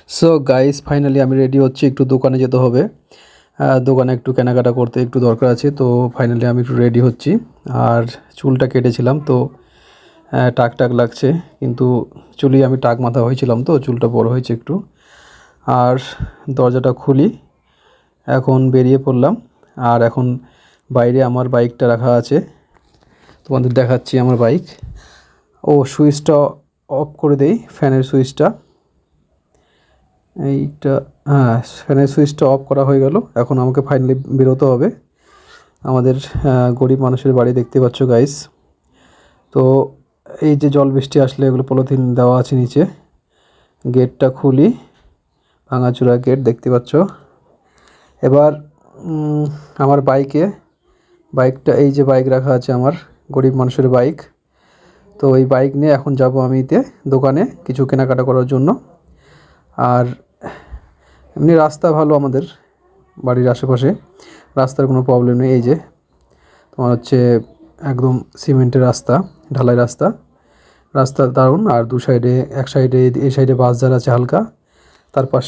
So guys finally আমি ready হচ্ছি, একটু দোকানে যেতে হবে। দোকানে একটু কেনাকাটা করতে একটু দরকার আছে, তো ফাইনালি আমি একটু রেডি হচ্ছি। আর চুলটা কেটেছিলাম তো টাক টাক লাগছে, কিন্তু চুলই আমি টাক মাথা হয়েছিলাম তো চুলটা বড় হয়েছে একটু। আর দরজাটা খুলি, এখন বেরিয়ে পড়লাম। আর এখন বাইরে আমার বাইকটা রাখা আছে, তোমাদের দেখাচ্ছি আমার বাইক। ও সুইচটা অফ করে দেই, ফ্যানের সুইচটা। এইটা, হ্যাঁ, ফ্যানের সুইচটা অফ করা হয়ে গেল। এখন আমাকে ফাইনালি বেরোতে হবে। আমাদের গরিব মানুষের বাড়ি দেখতে পাচ্ছ গাইস। তো এই যে জল বৃষ্টি আসলে এগুলো পলিথিন দেওয়া আছে নিচে। গেটটা খুলি, ভাঙাচোরা গেট দেখতে পাচ্ছ। এবার আমার বাইকটা, এই যে বাইক রাখা আছে আমার, গরিব মানুষের বাইক। তো এই বাইক নিয়ে এখন যাব আমি দোকানে কিছু কেনাকাটা করার জন্য। আর এমনি রাস্তা ভালো আমাদের বাড়ির আশেপাশে, রাস্তার কোনো প্রবলেম নেই। এই যে তোমার হচ্ছে একদম সিমেন্টের রাস্তা, ঢালাই রাস্তা দারুণ। আর দু সাইডে, এক সাইডে এই সাইডে বাস যার আছে হালকা, তার পাশে